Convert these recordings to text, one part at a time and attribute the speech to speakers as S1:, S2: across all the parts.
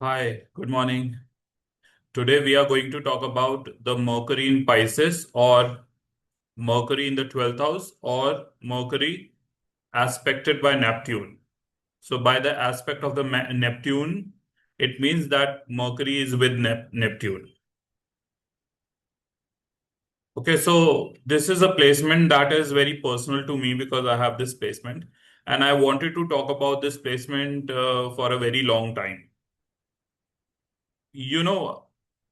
S1: Hi, good morning. Today we are going to talk about the Mercury in Pisces or Mercury in the 12th house or Mercury aspected by Neptune. So by the aspect of the Neptune, it means that Mercury is with Neptune. Okay, so this is a placement that is very personal to me because I have this placement and I wanted to talk about this placement for a very long time. You know,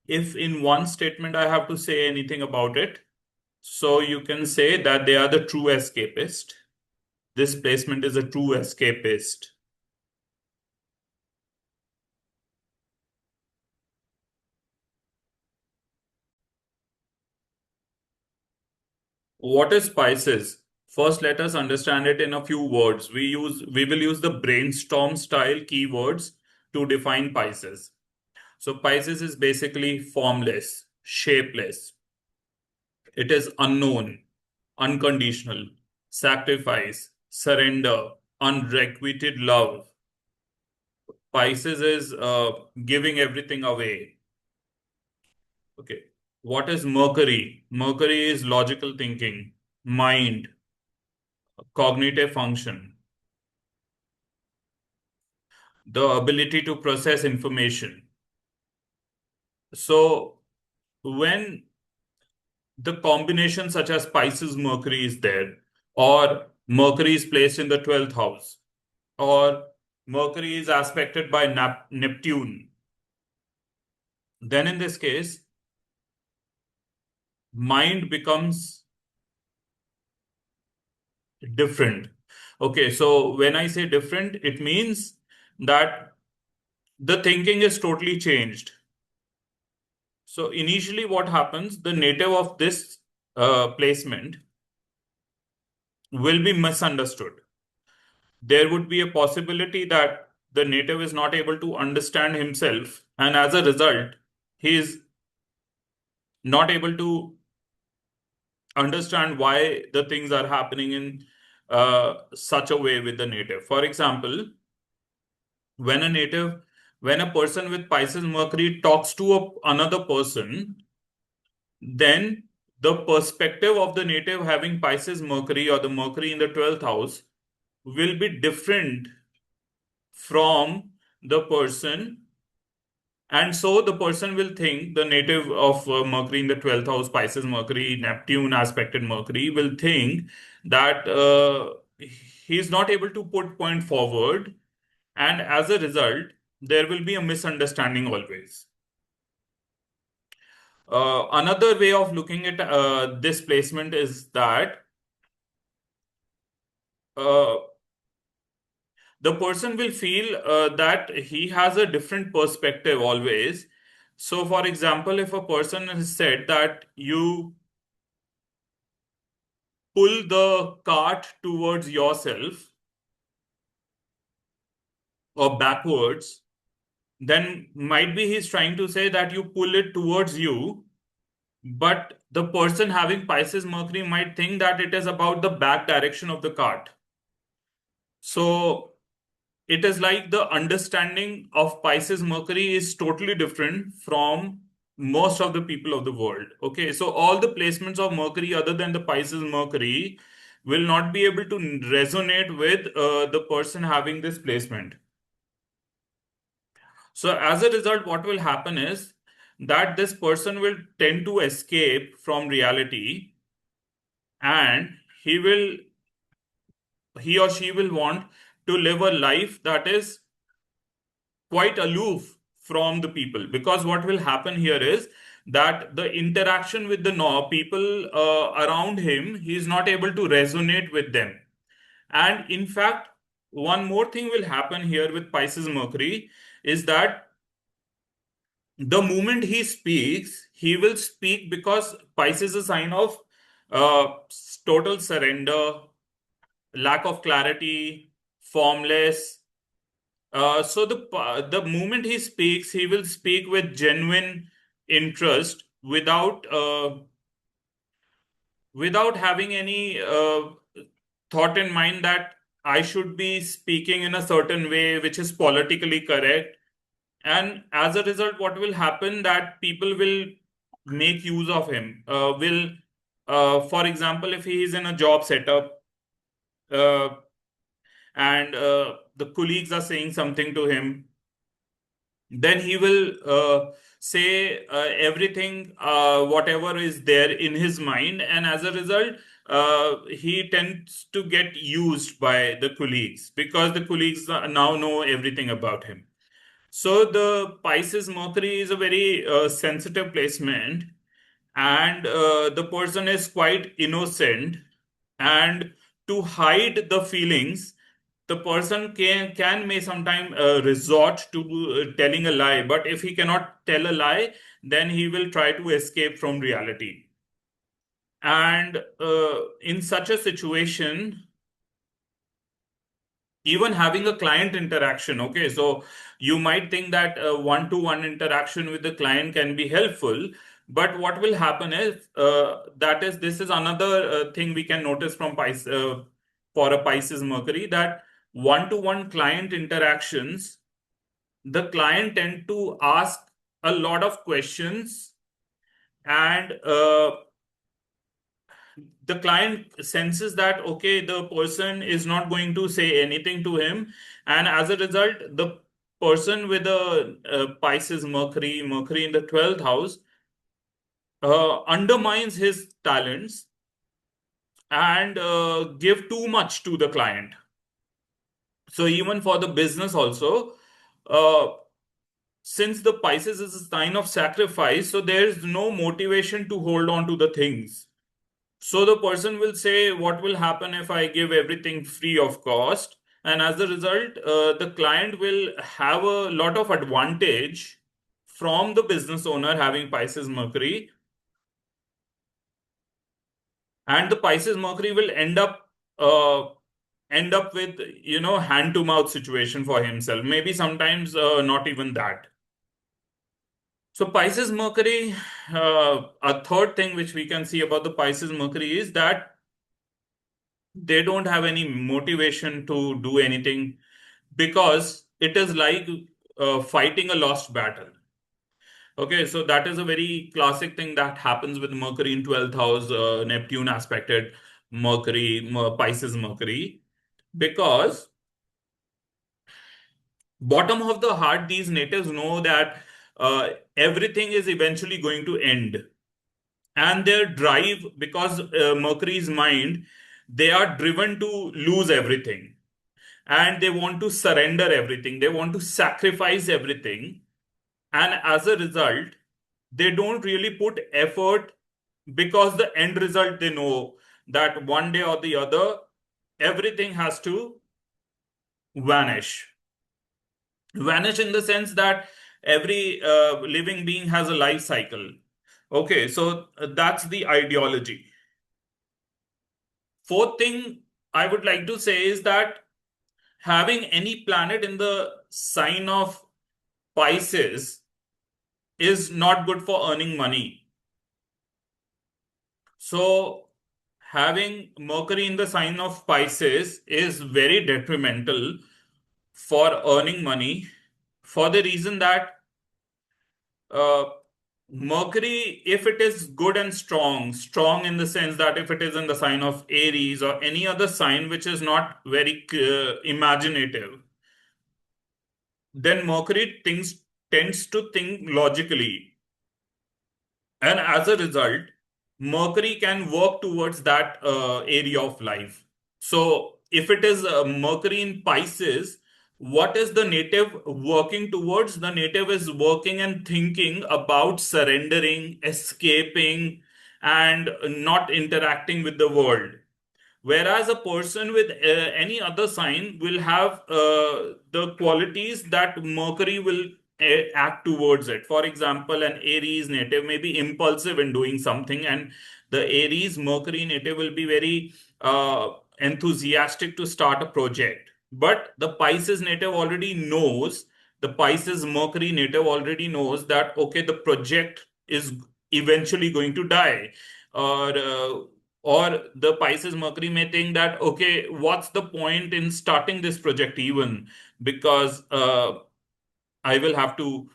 S1: if in one statement I have to say anything about it, so you can say that they are the true escapist. This placement is a true escapist. What is Pisces? First, let us understand it in a few words. We will use the brainstorm style keywords to define Pisces. So Pisces is basically formless, shapeless. It is unknown, unconditional, sacrifice, surrender, unrequited love. Pisces is giving everything away. Okay. What is Mercury? Mercury is logical thinking, mind, cognitive function, the ability to process information. So, when the combination such as Pisces Mercury is there, or Mercury is placed in the 12th house, or Mercury is aspected by Neptune, then in this case, mind becomes different. Okay, so when I say different, it means that the thinking is totally changed. So initially, what happens, the native of this placement will be misunderstood. There would be a possibility that the native is not able to understand himself, and as a result, he is not able to understand why the things are happening in such a way with the native. For example, when a native when a person with Pisces Mercury talks to another person, then the perspective of the native having Pisces Mercury or the Mercury in the 12th house will be different from the person. And so the person will think, the native of Mercury in the 12th house, Pisces Mercury, Neptune aspected Mercury, will think that he is not able to put point forward. And as a result, there will be a misunderstanding always. Another way of looking at this placement is that uh, the person will feel that he has a different perspective always. So, for example, if a person has said that you pull the cart towards yourself or backwards, then might be he's trying to say that you pull it towards you, but the person having Pisces Mercury might think that it is about the back direction of the cart. So it is like the understanding of Pisces Mercury is totally different from most of the people of the world. Okay, so all the placements of Mercury other than the Pisces Mercury will not be able to resonate with the person having this placement. So as a result, what will happen is that this person will tend to escape from reality, and he will he or she will want to live a life that is quite aloof from the people, because what will happen here is that the interaction with the people around him, he is not able to resonate with them. And in fact, one more thing will happen here with Pisces Mercury is that the moment he speaks, he will speak because Pisces is a sign of uh, total surrender, lack of clarity, formless. So the moment he speaks, he will speak with genuine interest without having any thought in mind that I should be speaking in a certain way which is politically correct. And as a result, what will happen that people will make use of him, will for example, if he is in a job setup, uh, and the colleagues are saying something to him, then he will say everything, whatever is there in his mind, and as a result, he tends to get used by the colleagues because the colleagues now know everything about him. So the Pisces Mercury is a very sensitive placement, and the person is quite innocent, and to hide the feelings, the person can may sometime resort to telling a lie. But if he cannot tell a lie, then he will try to escape from reality. And in such a situation, even having a client interaction, okay, so you might think that one to one interaction with the client can be helpful, but what will happen is that is this is another thing we can notice from Pisces, for a Pisces Mercury, that one to one client interactions, the client tend to ask a lot of questions, and the client senses that okay, the person is not going to say anything to him, and as a result, the person with a Pisces Mercury in the 12th house undermines his talents and give too much to the client. So even for the business also, uh, since the Pisces is a sign of sacrifice, so there is no motivation to hold on to the things. So the person will say, what will happen if I give everything free of cost? And as a result, the client will have a lot of advantage from the business owner having Pisces Mercury. And the Pisces Mercury will end up with, hand to mouth situation for himself. Maybe sometimes not even that. So Pisces Mercury, a third thing which we can see about the Pisces Mercury is that they don't have any motivation to do anything, because it is like fighting a lost battle. Okay, so that is a very classic thing that happens with Mercury in 12th house, Neptune aspected Pisces Mercury, because bottom of the heart, these natives know that everything is eventually going to end. And their drive, because Mercury's mind, they are driven to lose everything, and they want to surrender everything, they want to sacrifice everything, and as a result, they don't really put effort, because the end result, they know that one day or the other everything has to vanish. Vanish in the sense that every living being has a life cycle. Okay, so that's the ideology. Fourth thing I would like to say is that having any planet in the sign of Pisces is not good for earning money. So, having Mercury in the sign of Pisces is very detrimental for earning money, for the reason that uh, Mercury, if it is good and strong in the sense that if it is in the sign of Aries or any other sign which is not very imaginative, then Mercury tends to think logically. And as a result, Mercury can work towards that area of life. So, if it is Mercury in Pisces, what is the native working towards? The native is working and thinking about surrendering, escaping, and not interacting with the world. Whereas a person with any other sign will have the qualities that Mercury will act towards it. For example, an Aries native may be impulsive in doing something, and the Aries Mercury native will be very enthusiastic to start a project. But the Pisces native already knows, the Pisces Mercury native already knows that, okay, the project is eventually going to die, or the Pisces Mercury may think that, okay, what's the point in starting this project even? Because I will have to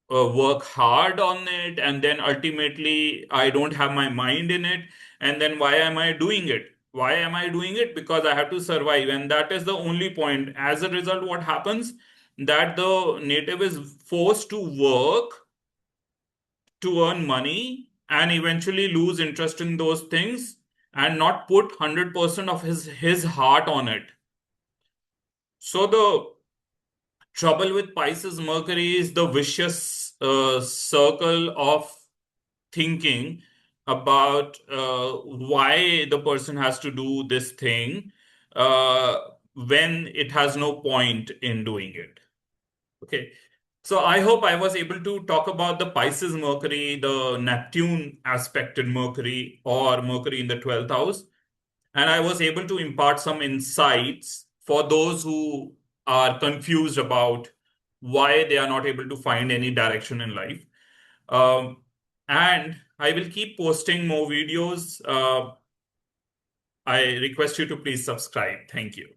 S1: work hard on it, and then ultimately I don't have my mind in it. And then why am I doing it? Why am I doing it? Because I have to survive, and that is the only point. As a result, what happens, that the native is forced to work to earn money and eventually lose interest in those things and not put 100% of his heart on it. So the trouble with Pisces Mercury is the vicious circle of thinking about why the person has to do this thing uh, when it has no point in doing it. Okay. So I hope I was able to talk about the Pisces Mercury, the Neptune aspected Mercury, or Mercury in the 12th house. And I was able to impart some insights for those who are confused about why they are not able to find any direction in life. Um, and I will keep posting more videos. I request you to please subscribe. Thank you.